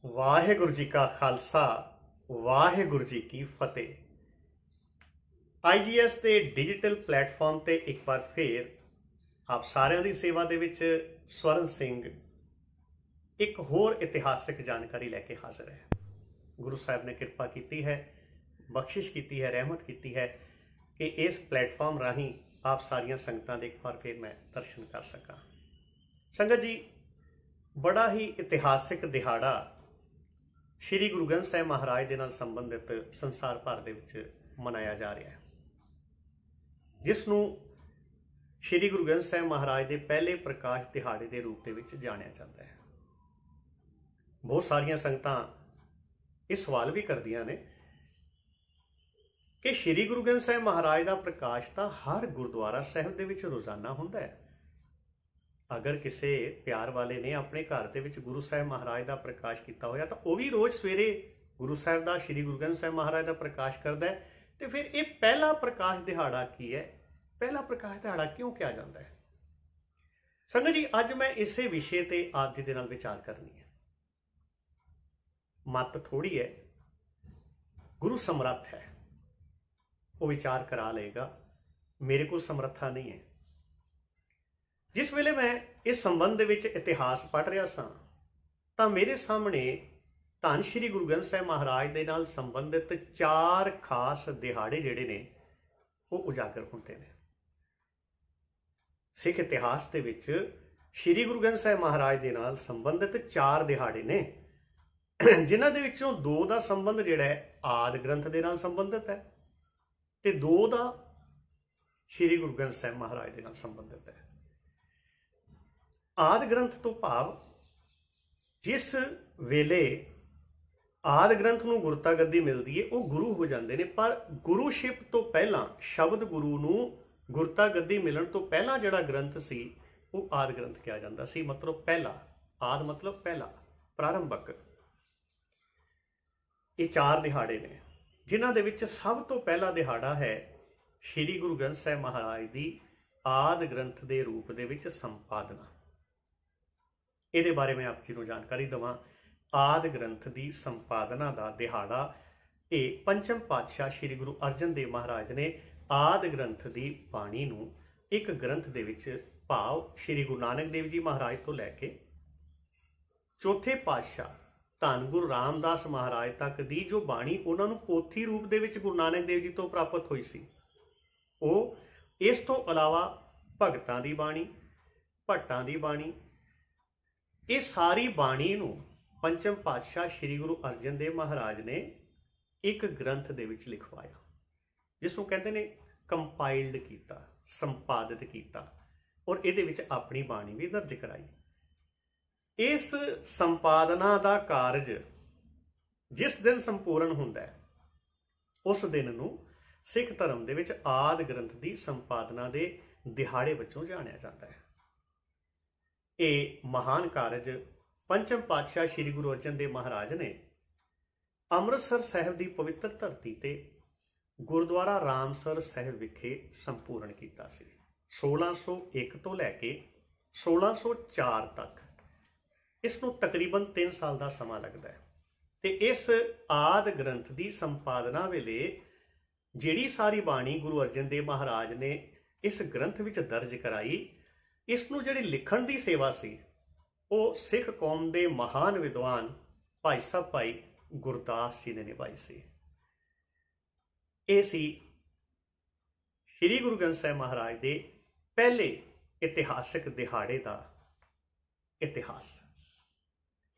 ਵਾਹਿਗੁਰੂ ਜੀ ਕਾ ਖਾਲਸਾ ਵਾਹਿਗੁਰੂ ਜੀ ਕੀ ਫਤਿਹ। IGS ਦੇ digital platform ਤੇ ਇੱਕ ਵਾਰ ਫੇਰ ਆਪ ਸਾਰਿਆਂ ਦੀ ਸੇਵਾ ਦੇ ਵਿੱਚ ਸਵਰਨ ਸਿੰਘ ਇੱਕ ਹੋਰ ਇਤਿਹਾਸਿਕ ਜਾਣਕਾਰੀ ਲੈ ਕੇ ਹਾਜ਼ਰ ਹੈ। ਗੁਰੂ ਸਾਹਿਬ ਨੇ ਕਿਰਪਾ ਕੀਤੀ ਹੈ, ਬਖਸ਼ਿਸ਼ ਕੀਤੀ ਹੈ, ਰਹਿਮਤ ਕੀਤੀ ਹੈ ਕਿ ਇਸ ਪਲੇਟਫਾਰਮ ਰਾਹੀਂ ਆਪ ਸਾਰੀਆਂ ਸੰਗਤਾਂ ਦੇ ਇੱਕ ਵਾਰ ਫੇਰ ਮੈਂ ਦਰਸ਼ਨ ਕਰ ਸਕਾਂ। ਸੰਗਤ ਜੀ, ਬੜਾ ਹੀ ਇਤਿਹਾਸਿਕ ਦਿਹਾੜਾ ਸ਼੍ਰੀ ਗੁਰੂ ਗ੍ਰੰਥ ਸਾਹਿਬ ਮਹਾਰਾਜ ਦੇ ਨਾਲ ਸੰਬੰਧਿਤ ਸੰਸਾਰ ਭਰ ਦੇ ਵਿੱਚ ਮਨਾਇਆ ਜਾ ਰਿਹਾ ਹੈ, ਜਿਸ ਨੂੰ ਸ਼੍ਰੀ ਗੁਰੂ ਗ੍ਰੰਥ ਸਾਹਿਬ ਮਹਾਰਾਜ ਦੇ ਪਹਿਲੇ ਪ੍ਰਕਾਸ਼ ਦਿਹਾੜੇ ਦੇ ਰੂਪ ਦੇ ਵਿੱਚ ਜਾਣਿਆ ਜਾਂਦਾ ਹੈ। ਬਹੁਤ ਸਾਰੀਆਂ ਸੰਗਤਾਂ ਇਹ ਸਵਾਲ ਵੀ ਕਰਦੀਆਂ ਨੇ ਕਿ ਸ਼੍ਰੀ ਗੁਰੂ ਗ੍ਰੰਥ ਸਾਹਿਬ ਮਹਾਰਾਜ ਦਾ ਪ੍ਰਕਾਸ਼ ਤਾਂ ਹਰ ਗੁਰਦੁਆਰਾ ਸਾਹਿਬ ਦੇ ਵਿੱਚ ਰੋਜ਼ਾਨਾ ਹੁੰਦਾ ਹੈ। ਅਗਰ ਕਿਸੇ ਪਿਆਰ ਵਾਲੇ ਨੇ ਆਪਣੇ ਘਰ ਦੇ ਵਿੱਚ ਗੁਰੂ ਸਾਹਿਬ ਮਹਾਰਾਜ ਦਾ ਪ੍ਰਕਾਸ਼ ਕੀਤਾ ਹੋਇਆ ਤਾਂ ਉਹ ਵੀ ਰੋਜ਼ ਸਵੇਰੇ ਗੁਰੂ ਸਾਹਿਬ ਦਾ, ਸ਼੍ਰੀ ਗੁਰੂ ਗ੍ਰੰਥ ਸਾਹਿਬ ਮਹਾਰਾਜ ਦਾ ਪ੍ਰਕਾਸ਼ ਕਰਦਾ ਹੈ। ਤੇ ਫਿਰ ਇਹ ਪਹਿਲਾ ਪ੍ਰਕਾਸ਼ ਦਿਹਾੜਾ ਕੀ ਹੈ? ਪਹਿਲਾ ਪ੍ਰਕਾਸ਼ ਦਿਹਾੜਾ ਕਿਉਂ ਕਿਹਾ ਜਾਂਦਾ ਹੈ? ਸੰਗਤ ਜੀ, ਅੱਜ ਮੈਂ ਇਸੇ ਵਿਸ਼ੇ ਤੇ ਆਪ ਜੀ ਦੇ ਨਾਲ ਵਿਚਾਰ ਕਰਨੀ ਹੈ। ਮੱਤ ਥੋੜੀ ਹੈ, ਗੁਰੂ ਸਮਰੱਥ ਹੈ, ਉਹ ਵਿਚਾਰ ਕਰਾ ਲਏਗਾ। ਮੇਰੇ ਕੋਲ ਸਮਰੱਥਾ ਨਹੀਂ ਹੈ। ਜਿਸ ਵੇਲੇ ਮੈਂ ਇਸ ਸੰਬੰਧ ਦੇ ਵਿੱਚ ਇਤਿਹਾਸ ਪੜ੍ਹ ਰਿਹਾ ਸਾਂ ਤਾਂ ਮੇਰੇ ਸਾਹਮਣੇ ਧੰਨ ਸ਼੍ਰੀ ਗੁਰੂ ਗ੍ਰੰਥ ਸਾਹਿਬ ਮਹਾਰਾਜ ਦੇ ਨਾਲ ਸੰਬੰਧਿਤ 4 ਖਾਸ ਦਿਹਾੜੇ ਜਿਹੜੇ ਨੇ ਉਹ ਉਜਾਗਰ ਹੁੰਦੇ ਨੇ। ਸਿੱਖ ਇਤਿਹਾਸ ਦੇ ਵਿੱਚ ਸ਼੍ਰੀ ਗੁਰੂ ਗ੍ਰੰਥ ਸਾਹਿਬ ਮਹਾਰਾਜ ਦੇ ਨਾਲ ਸੰਬੰਧਿਤ 4 ਦਿਹਾੜੇ ਨੇ, ਜਿਨ੍ਹਾਂ ਦੇ ਵਿੱਚੋਂ 2 ਦਾ ਸੰਬੰਧ ਜਿਹੜਾ ਹੈ ਆਦਿ ਗ੍ਰੰਥ ਦੇ ਨਾਲ ਸੰਬੰਧਿਤ ਹੈ ਤੇ 2 ਦਾ ਸ਼੍ਰੀ ਗੁਰੂ ਗ੍ਰੰਥ ਸਾਹਿਬ ਮਹਾਰਾਜ ਦੇ ਨਾਲ ਸੰਬੰਧਿਤ ਹੈ। ਆਦਿ ਗ੍ਰੰਥ ਤੋਂ ਭਾਵ ਜਿਸ ਵੇਲੇ ਆਦਿ ਗ੍ਰੰਥ ਨੂੰ ਗੁਰਤਾ ਗੱਦੀ ਮਿਲਦੀ ਹੈ ਉਹ ਗੁਰੂ ਹੋ ਜਾਂਦੇ ਨੇ, ਪਰ ਗੁਰੂਸ਼ਿਪ ਤੋਂ ਪਹਿਲਾਂ, ਸ਼ਬਦ ਗੁਰੂ ਨੂੰ ਗੁਰਤਾ ਗੱਦੀ ਮਿਲਣ ਤੋਂ ਪਹਿਲਾਂ ਜਿਹੜਾ ਗ੍ਰੰਥ ਸੀ ਉਹ ਆਦਿ ਗ੍ਰੰਥ ਕਿਹਾ ਜਾਂਦਾ ਸੀ। ਮਤਲਬ ਪਹਿਲਾ, ਆਦਿ ਮਤਲਬ ਪਹਿਲਾ, ਪ੍ਰਾਰੰਭਕ। ਇਹ 4 ਦਿਹਾੜੇ ਨੇ, ਜਿਨ੍ਹਾਂ ਦੇ ਵਿੱਚ ਸਭ ਤੋਂ ਪਹਿਲਾ ਦਿਹਾੜਾ ਹੈ ਸ਼੍ਰੀ ਗੁਰੂ ਗ੍ਰੰਥ ਸਾਹਿਬ ਮਹਾਰਾਜ ਦੀ ਆਦਿ ਗ੍ਰੰਥ ਦੇ ਰੂਪ ਦੇ ਵਿੱਚ ਸੰਪਾਦਨਾ। ਇਹਦੇ ਬਾਰੇ ਮੈਂ ਆਪ ਜੀ ਨੂੰ ਜਾਣਕਾਰੀ ਦੇਵਾਂ। ਆਦਿ ਗ੍ਰੰਥ ਦੀ ਸੰਪਾਦਨਾ ਦਾ ਦਿਹਾੜਾ ਇਹ ਪੰਚਮ ਪਾਤਸ਼ਾਹ ਸ਼੍ਰੀ ਗੁਰੂ ਅਰਜਨ ਦੇਵ ਮਹਾਰਾਜ ਨੇ ਆਦਿ ਗ੍ਰੰਥ ਦੀ ਬਾਣੀ ਨੂੰ ਇੱਕ ਗ੍ਰੰਥ ਦੇ ਵਿੱਚ, ਭਾਵ ਸ਼੍ਰੀ ਗੁਰੂ ਨਾਨਕ ਦੇਵ ਜੀ ਮਹਾਰਾਜ ਤੋਂ ਲੈ ਕੇ ਚੌਥੇ ਪਾਤਸ਼ਾਹ ਧੰਨ ਗੁਰੂ ਰਾਮਦਾਸ ਮਹਾਰਾਜ ਤੱਕ ਦੀ ਜੋ ਬਾਣੀ ਉਹਨਾਂ ਨੂੰ ਪੋਥੀ ਰੂਪ ਦੇ ਵਿੱਚ ਗੁਰੂ ਨਾਨਕ ਦੇਵ ਜੀ ਤੋਂ ਪ੍ਰਾਪਤ ਹੋਈ ਸੀ, ਉਹ ਇਸ ਤੋਂ ਇਲਾਵਾ ਭਗਤਾਂ ਦੀ ਬਾਣੀ, ਭੱਟਾਂ ਦੀ ਬਾਣੀ, ਇਹ ਸਾਰੀ ਬਾਣੀ ਨੂੰ ਪੰਚਮ ਪਾਤਸ਼ਾਹ ਸ਼੍ਰੀ ਗੁਰੂ ਅਰਜਨ ਦੇਵ ਮਹਾਰਾਜ ਨੇ ਇੱਕ ਗ੍ਰੰਥ ਦੇ ਵਿੱਚ ਲਿਖਵਾਇਆ, ਜਿਸ ਨੂੰ ਕਹਿੰਦੇ ਨੇ ਕੰਪਾਈਲਡ ਕੀਤਾ, ਸੰਪਾਦਿਤ ਕੀਤਾ, ਔਰ ਇਹਦੇ ਵਿੱਚ ਆਪਣੀ ਬਾਣੀ ਵੀ ਦਰਜ ਕਰਾਈ। ਇਸ ਸੰਪਾਦਨਾ ਦਾ ਕਾਰਜ ਜਿਸ ਦਿਨ ਸੰਪੂਰਨ ਹੁੰਦਾ ਹੈ ਉਸ ਦਿਨ ਨੂੰ ਸਿੱਖ ਧਰਮ ਦੇ ਵਿੱਚ ਆਦਿ ਗ੍ਰੰਥ ਦੀ ਸੰਪਾਦਨਾ ਦੇ ਦਿਹਾੜੇ ਵਜੋਂ ਜਾਣਿਆ ਜਾਂਦਾ ਹੈ। ਇਹ ਮਹਾਨ ਕਾਰਜ ਪੰਚਮ ਪਾਤਸ਼ਾਹ ਸ਼੍ਰੀ ਗੁਰੂ ਅਰਜਨ ਦੇਵ ਮਹਾਰਾਜ ਨੇ ਅੰਮ੍ਰਿਤਸਰ ਸਾਹਿਬ ਦੀ ਪਵਿੱਤਰ ਧਰਤੀ ਤੇ ਗੁਰਦੁਆਰਾ ਰਾਮਸਰ ਸਾਹਿਬ ਵਿਖੇ ਸੰਪੂਰਨ ਕੀਤਾ ਸੀ। 1601 ਤੋਂ ਲੈ ਕੇ 1604 ਤੱਕ ਇਸ ਨੂੰ ਤਕਰੀਬਨ 3 ਸਾਲ ਦਾ ਸਮਾਂ ਲੱਗਦਾ ਹੈ। ਤੇ ਇਸ ਆਦਿ ਗ੍ਰੰਥ ਦੀ ਸੰਪਾਦਨਾ ਵੇਲੇ ਜਿਹੜੀ ਸਾਰੀ ਬਾਣੀ ਗੁਰੂ ਅਰਜਨ ਦੇਵ ਮਹਾਰਾਜ ਨੇ ਇਸ ਗ੍ਰੰਥ ਵਿੱਚ ਦਰਜ ਕਰਾਈ, ਇਸ ਨੂੰ ਜਿਹੜੀ ਲਿਖਣ ਦੀ ਸੇਵਾ ਸੀ ਉਹ ਸਿੱਖ ਕੌਮ ਦੇ ਮਹਾਨ ਵਿਦਵਾਨ ਭਾਈ ਸਾਹਿਬ ਭਾਈ ਗੁਰਦਾਸ ਜੀ ਨੇ ਨਿਭਾਈ ਸੀ। ਇਹ ਸੀ ਸ਼੍ਰੀ ਗੁਰੂ ਗ੍ਰੰਥ ਸਾਹਿਬ ਮਹਾਰਾਜ ਦੇ ਪਹਿਲੇ ਇਤਿਹਾਸਕ ਦਿਹਾੜੇ ਦਾ ਇਤਿਹਾਸ।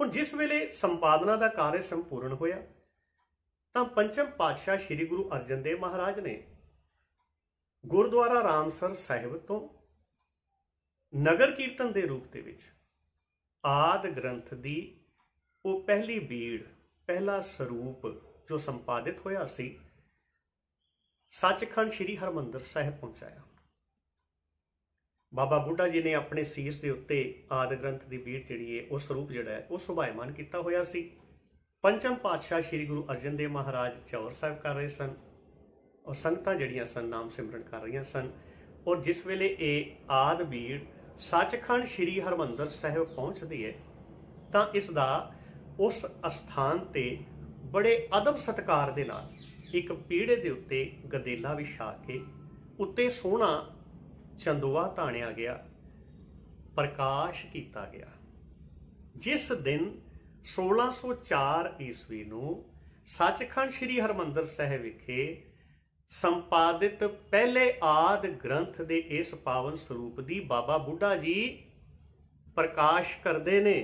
ਹੁਣ ਜਿਸ ਵੇਲੇ ਸੰਪਾਦਨਾ ਦਾ ਕਾਰਜ ਸੰਪੂਰਨ ਹੋਇਆ ਤਾਂ ਪੰਚਮ ਪਾਤਸ਼ਾਹ ਸ਼੍ਰੀ ਗੁਰੂ ਅਰਜਨ ਦੇਵ ਮਹਾਰਾਜ ਨੇ ਗੁਰਦੁਆਰਾ ਰਾਮਸਰ ਸਾਹਿਬ ਤੋਂ ਨਗਰ ਕੀਰਤਨ ਦੇ ਰੂਪ ਦੇ ਵਿੱਚ ਆਦਿ ਗ੍ਰੰਥ ਦੀ ਉਹ ਪਹਿਲੀ ਬੀੜ, ਪਹਿਲਾ ਸਰੂਪ ਜੋ ਸੰਪਾਦਿਤ ਹੋਇਆ ਸੀ, ਸੱਚਖੰਡ ਸ਼੍ਰੀ ਹਰਿਮੰਦਰ ਸਾਹਿਬ ਪਹੁੰਚਾਇਆ। ਬਾਬਾ ਬੁੱਢਾ ਜੀ ਨੇ ਆਪਣੇ ਸੀਸ ਦੇ ਉੱਤੇ ਆਦਿ ਗ੍ਰੰਥ ਦੀ ਬੀੜ ਜਿਹੜੀ ਹੈ, ਉਹ ਸਰੂਪ ਜਿਹੜਾ ਹੈ ਉਹ ਸੁਭਾਇਮਾਨ ਕੀਤਾ ਹੋਇਆ ਸੀ। ਪੰਚਮ ਪਾਤਸ਼ਾਹ ਸ਼੍ਰੀ ਗੁਰੂ ਅਰਜਨ ਦੇਵ ਮਹਾਰਾਜ ਚੌਰ ਸਾਹਿਬ ਕਰ ਰਹੇ ਸਨ ਔਰ ਸੰਗਤਾਂ ਜਿਹੜੀਆਂ ਸਨ ਨਾਮ ਸਿਮਰਨ ਕਰ ਰਹੀਆਂ ਸਨ। ਔਰ ਜਿਸ ਵੇਲੇ ਇਹ ਆਦਿ ਬੀੜ ਸੱਚਖੰਡ ਸ਼੍ਰੀ ਹਰਿਮੰਦਰ ਸਾਹਿਬ ਪਹੁੰਚਦੀ ਹੈ ਤਾਂ ਇਸ ਦਾ उस अस्थान ते बड़े अदब सत्कार दे नाल एक पीढ़े दे उत्ते गदेला विछा के उत्ते सोहना चंदोआ ताणिया गया, प्रकाश किया गया। जिस दिन 1604 ईस्वी नूं सचखंड श्री हरमंदर साहिब विखे संपादित पहले आदि ग्रंथ दे इस पावन स्वरूप दी बाबा बुढ़ा जी प्रकाश करते ने,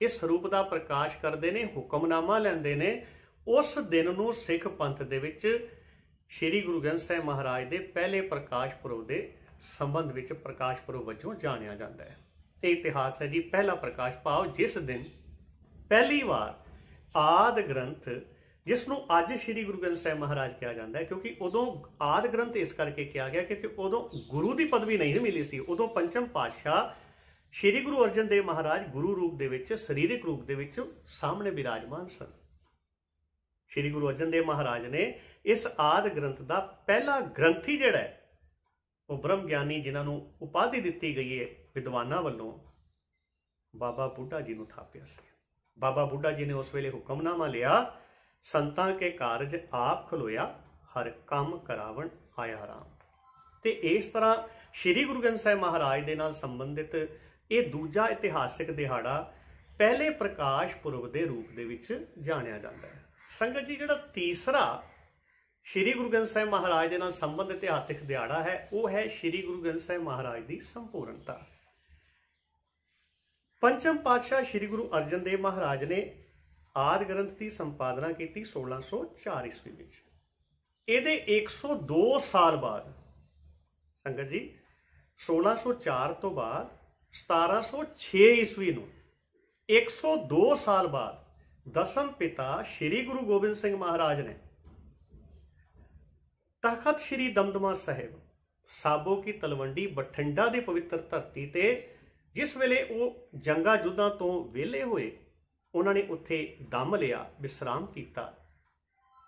इस स्वरूप का प्रकाश करते ने, हुक्मनामा लैंदे ने। उस दिन नूं सिख पंथ दे विच श्री गुरु ग्रंथ साहिब महाराज दे पहले प्रकाश पुरब दे संबंध विच प्रकाश पुरब वजों जानिया जाता है। ये इतिहास है जी। पहला प्रकाश भाव जिस दिन पहली बार आदि ग्रंथ, जिसनों अज श्री गुरु ग्रंथ साहिब महाराज कहा जाता है, क्योंकि उदों आदि ग्रंथ इस करके कहा गया क्योंकि उदों गुरु की पदवी नहीं मिली सी। उदों पंचम पातशाह श्री गुरु अर्जन देव महाराज गुरु रूप दे विच, सरीरक रूप दे विच सामने विराजमान सन। श्री गुरु अर्जन देव महाराज ने इस आदि ग्रंथ का पहला ग्रंथी जिहड़ा है वो ब्रह्म ज्ञानी, जिन्होंने उपाधि दी गई है विद्वानां वल्लों, बाबा बुढ़ा जी नूं थापिया सी। बाबा बुढ़ा जी ने उस वेले हुक्मनामा लिया, संतां के कारज आप खलोया, हर काम करावण आया राम। ते इस तरह श्री गुरु ग्रंथ साहिब महाराज दे नाल संबंधित ये दूजा इतिहासिक दिहाड़ा पहले प्रकाश पुरब के रूप दे विच जानिया जाता है। संगत जी, जिहड़ा तीसरा श्री गुरु ग्रंथ साहिब महाराज दे नाल संबंध इतिहासिक दिहाड़ा है वह है श्री गुरु ग्रंथ साहिब महाराज की संपूर्णता। पंचम पातशाह श्री गुरु अर्जन देव महाराज ने आदि ग्रंथ की संपादना की 1604 ईस्वी में। ये 102 साल बाद संगत जी 1604 तो बाद 1706 ईस्वी नूं 102 साल बाद दसम पिता श्री गुरु गोबिंद सिंह महाराज ने तखत श्री दमदमा साहिब साबो की तलवंडी बठिंडा की पवित्र धरती ते जिस वेले वो जंगा युद्धां तो वेले होए उन्होंने उत्थे दम लिया, विश्राम किया,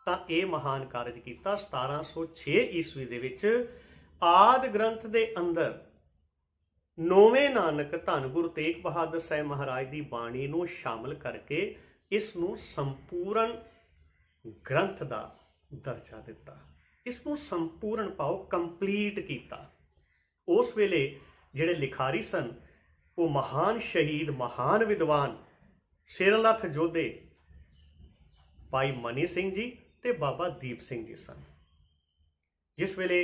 तां ये महान कारज किया। 1706 ईस्वी दे विच आदि ग्रंथ दे अंदर नौवें नानक धन गुरु तेग बहादुर साहिब महाराज की बाणी नूं शामिल करके इसनूं संपूर्ण ग्रंथ का दर्जा दिता, इसनूं संपूर्ण पाओ कंप्लीट किया। उस वेले जिहड़े लिखारी सन वो महान शहीद, महान विद्वान सिरलथ जोधे भाई मनी सिंह जी ते बाबा दीप सिंह जी सन। जिस वेले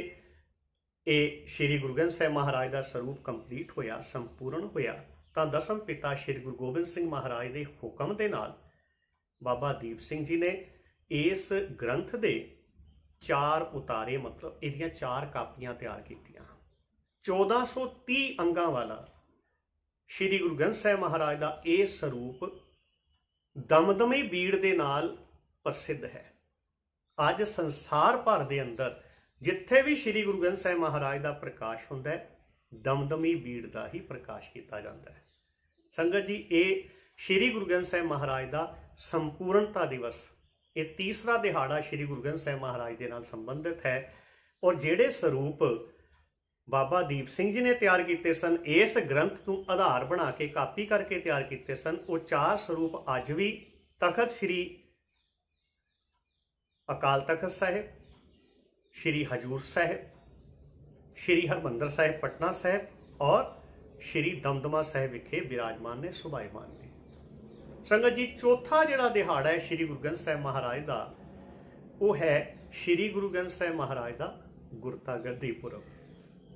ये श्री गुरु ग्रंथ साहिब महाराज का स्वरूप कंप्लीट होया, संपूर्ण होया, तां दसम पिता श्री गुरु गोबिंद सिंह महाराज के हुक्म के नाल बाबा दीप सिंह जी ने इस ग्रंथ के 4 उतारे, मतलब इहदियां 4 कापियां तैयार कीतियां। 1430 अंगां वाला श्री गुरु ग्रंथ साहिब महाराज का यह स्वरूप दमदमी बीड़ के नाल प्रसिद्ध है। अज संसार भर के अंदर जिथे भी श्री गुरु ग्रंथ साहिब महाराज का प्रकाश होंदा है, दमदमी बीड़ का ही प्रकाश किया जाता है। संगत जी, ये श्री गुरु ग्रंथ साहिब महाराज का संपूर्णता दिवस, ये तीसरा दिहाड़ा श्री गुरु ग्रंथ साहिब महाराज के नाल संबंधित है। और जिहड़े स्वरूप बाबा दीप सिंह जी ने तैयार किए सन, इस ग्रंथ को आधार बना के कापी करके तैयार किए सन, वो 4 स्वरूप अज भी तखत श्री अकाल तखत साहिब, श्री हजूर साहिब, श्री हरमंदर साहिब पटना साहिब और श्री दमदमा साहिब विखे विराजमान ने, सुभाईमान ने। संगत जी, चौथा जिहड़ा दिहाड़ा है श्री गुरु ग्रंथ साहिब महाराज का, वो है श्री गुरु ग्रंथ साहिब महाराज का गुरता गद्दी पुरब।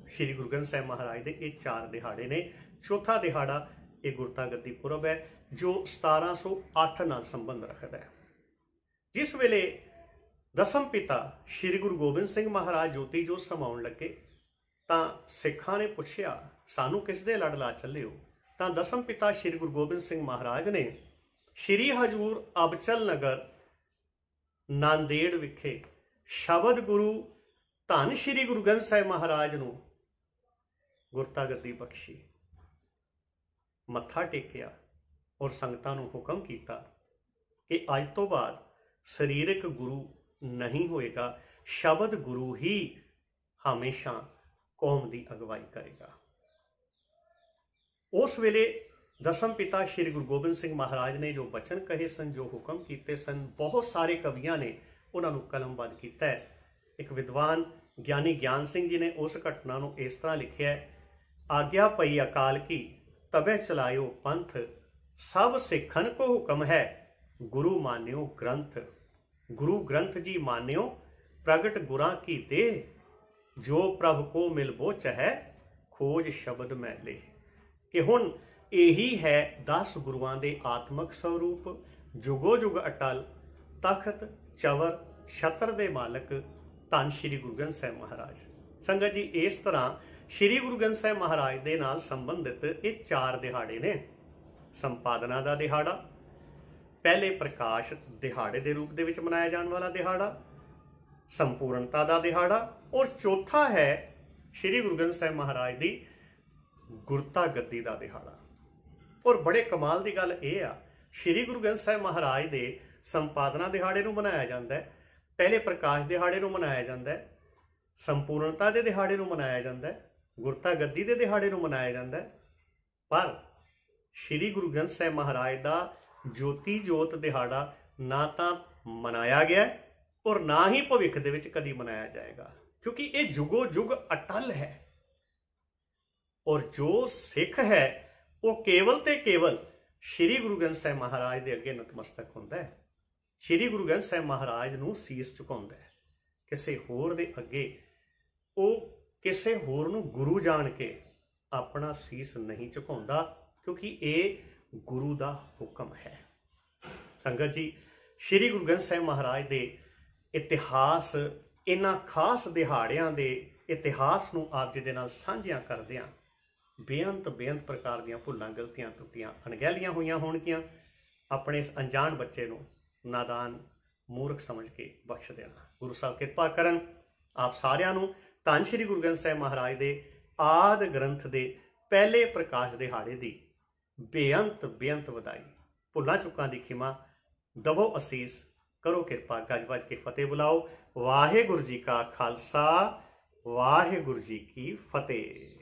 श्री गुरु ग्रंथ साहिब महाराज के ये 4 दिहाड़े ने। चौथा दिहाड़ा ये गुरता गद्दी पुरब है जो 1708 नाल संबंध रखता है। जिस वेले दसम पिता श्री गुरु गोबिंद सिंह महाराज ज्योति जो समाउण लगे तां सिखां ने पुछया, सानू किस दे लड़ ला चले हो? तां दसम पिता श्री गुरु गोबिंद सिंह महाराज ने श्री हजूर अबचल नगर नांदेड़ विखे शबद गुरु धन श्री गुरु ग्रंथ साहिब महाराज नूं गुरता गद्दी बख्शी, मत्था टेकिया और संगतां नूं हुक्म किया कि अज तो बाद सरीरक गुरु नहीं होएगा, शबद गुरु ही हमेशा कौम की अगवाई करेगा। उस वेले दसम पिता श्री गुरु गोबिंद सिंह महाराज ने जो बचन कहे सन, जो हुक्म किए सन, बहुत सारे कवियां ने उन्होंने कलमबंद किया है। एक विद्वान ਗਿਆਨੀ ਗਿਆਨ ਸਿੰਘ ਜੀ ਨੇ ਉਸ ਘਟਨਾ ਨੂੰ ਇਸ ਤਰ੍ਹਾਂ ਲਿਖਿਆ ਹੈ, ਆਗਿਆ ਪਈ ਅਕਾਲ ਕੀ ਤਬੇ ਚਲਾਇਓ ਪੰਥ, ਸਭ ਸਿੱਖਨ ਕੋ ਹੁਕਮ ਹੈ ਗੁਰੂ ਮਾਨਿਓ ਗ੍ਰੰਥ। ਗੁਰੂ ਗ੍ਰੰਥ ਜੀ ਮਾਨਿਓ ਪ੍ਰਗਟ ਗੁਰਾਂ ਕੀ ਦੇ, ਜੋ ਪ੍ਰਭ ਕੋ ਮਿਲ ਬੋ ਚਹੈ ਖੋਜ ਸ਼ਬਦ ਮੈਲੇ। ਕਿ ਹੁਣ ਇਹੀ ਹੈ 10 ਗੁਰੂਆਂ ਦੇ ਆਤਮਿਕ ਸਰੂਪ, ਜੁਗੋ ਜੁਗ ਅਟਲ, ਤਖਤ ਚਵਰ ਛਤਰ ਦੇ ਮਾਲਕ ਧੰਨ ਸ਼੍ਰੀ ਗੁਰੂ ਗ੍ਰੰਥ ਸਾਹਿਬ ਮਹਾਰਾਜ। ਸੰਗਤ ਜੀ, ਇਸ ਤਰ੍ਹਾਂ ਸ਼੍ਰੀ ਗੁਰੂ ਗ੍ਰੰਥ ਸਾਹਿਬ ਮਹਾਰਾਜ ਦੇ ਨਾਲ ਸੰਬੰਧਿਤ ਇਹ 4 ਦਿਹਾੜੇ ਨੇ। ਸੰਪਾਦਨਾ ਦਾ ਦਿਹਾੜਾ, ਪਹਿਲੇ ਪ੍ਰਕਾਸ਼ ਦਿਹਾੜੇ ਦੇ ਰੂਪ ਦੇ ਵਿੱਚ ਮਨਾਇਆ ਜਾਣ ਵਾਲਾ ਦਿਹਾੜਾ, ਸੰਪੂਰਨਤਾ ਦਾ ਦਿਹਾੜਾ, ਔਰ ਚੌਥਾ ਹੈ ਸ਼੍ਰੀ ਗੁਰੂ ਗ੍ਰੰਥ ਸਾਹਿਬ ਮਹਾਰਾਜ ਦੀ ਗੁਰਤਾ ਗੱਦੀ ਦਾ ਦਿਹਾੜਾ। ਔਰ ਬੜੇ ਕਮਾਲ ਦੀ ਗੱਲ ਇਹ ਆ, ਸ਼੍ਰੀ ਗੁਰੂ ਗ੍ਰੰਥ ਸਾਹਿਬ ਮਹਾਰਾਜ ਦੇ ਸੰਪਾਦਨਾ ਦਿਹਾੜੇ ਨੂੰ ਮਨਾਇਆ ਜਾਂਦਾ ਹੈ, ਪਹਿਲੇ ਪ੍ਰਕਾਸ਼ ਦਿਹਾੜੇ ਨੂੰ ਮਨਾਇਆ ਜਾਂਦਾ ਹੈ, ਸੰਪੂਰਨਤਾ ਦੇ ਦਿਹਾੜੇ ਨੂੰ ਮਨਾਇਆ ਜਾਂਦਾ ਹੈ, ਗੁਰਤਾ ਗੱਦੀ ਦੇ ਦਿਹਾੜੇ ਨੂੰ ਮਨਾਇਆ ਜਾਂਦਾ ਹੈ। ਪਰ ਸ਼੍ਰੀ ਗੁਰੂ ਗ੍ਰੰਥ ਸਾਹਿਬ ਮਹਾਰਾਜ ਦਾ ਜੋਤੀ ਜੋਤ ਦਿਹਾੜਾ ਨਾ ਤਾਂ ਮਨਾਇਆ ਗਿਆ ਔਰ ਨਾ ਹੀ ਭਵਿੱਖ ਦੇ ਵਿੱਚ ਕਦੀ ਮਨਾਇਆ ਜਾਏਗਾ, ਕਿਉਂਕਿ ਇਹ ਜੁਗੋ ਜੁਗ ਅਟਲ ਹੈ। ਔਰ ਜੋ ਸਿੱਖ ਹੈ ਉਹ ਕੇਵਲ ਤੇ ਕੇਵਲ ਸ਼੍ਰੀ ਗੁਰੂ ਗ੍ਰੰਥ ਸਾਹਿਬ ਮਹਾਰਾਜ ਦੇ ਅੱਗੇ ਨਤਮਸਤਕ ਹੁੰਦਾ ਹੈ, ਸ਼੍ਰੀ ਗੁਰੂ ਗ੍ਰੰਥ ਸਾਹਿਬ ਮਹਾਰਾਜ ਨੂੰ ਸੀਸ ਝੁਕਾਉਂਦਾ ਹੈ। ਕਿਸੇ ਹੋਰ ਦੇ ਅੱਗੇ ਉਹ ਕਿਸੇ ਹੋਰ ਨੂੰ ਗੁਰੂ ਜਾਣ ਕੇ ਆਪਣਾ ਸੀਸ ਨਹੀਂ ਝੁਕਾਉਂਦਾ, ਕਿਉਂਕਿ ਇਹ ਗੁਰੂ ਦਾ ਹੁਕਮ ਹੈ। ਸੰਗਤ ਜੀ, ਸ਼੍ਰੀ ਗੁਰੂ ਗ੍ਰੰਥ ਸਾਹਿਬ ਮਹਾਰਾਜ ਦੇ ਇਤਿਹਾਸ, ਇਹਨਾਂ ਖਾਸ ਦਿਹਾੜਿਆਂ ਦੇ ਇਤਿਹਾਸ ਨੂੰ ਆਪ ਜੀ ਦੇ ਨਾਲ ਸਾਂਝਿਆਂ ਕਰਦਿਆਂ ਬੇਅੰਤ ਪ੍ਰਕਾਰ ਦੀਆਂ ਭੁੱਲਾਂ, ਗਲਤੀਆਂ, ਟੁੱਟੀਆਂ, ਅਣਗਹਿਲੀਆਂ ਹੋਈਆਂ ਹੋਣਗੀਆਂ, ਆਪਣੇ ਇਸ ਅਣਜਾਣ ਬੱਚੇ ਨੂੰ ਨਾਦਾਨ ਮੂਰਖ ਸਮਝ ਕੇ ਬਖਸ਼ ਦੇਣਾ। ਗੁਰੂ ਸਾਹਿਬ ਕਿਰਪਾ ਕਰਨ ਆਪ ਸਾਰਿਆਂ ਨੂੰ ਧੰਨ ਸ਼੍ਰੀ ਗੁਰੂ ਗ੍ਰੰਥ ਸਾਹਿਬ ਮਹਾਰਾਜ ਦੇ ਆਦਿ ਗ੍ਰੰਥ ਦੇ ਪਹਿਲੇ ਪ੍ਰਕਾਸ਼ ਦਿਹਾੜੇ ਦੀ ਬੇਅੰਤ ਵਧਾਈ। ਭੁੱਲਾਂ ਚੁੱਕਾਂ ਦੀ ਖਿਮਾ ਦਵੋ ਅਸੀਸ, ਕਰੋ ਕਿਰਪਾ, ਗੱਜ ਵੱਜ ਕੇ ਫਤਿਹ ਬੁਲਾਓ। ਵਾਹਿਗੁਰੂ ਜੀ ਕਾ ਖਾਲਸਾ, ਵਾਹਿਗੁਰੂ ਜੀ ਕੀ ਫਤਿਹ।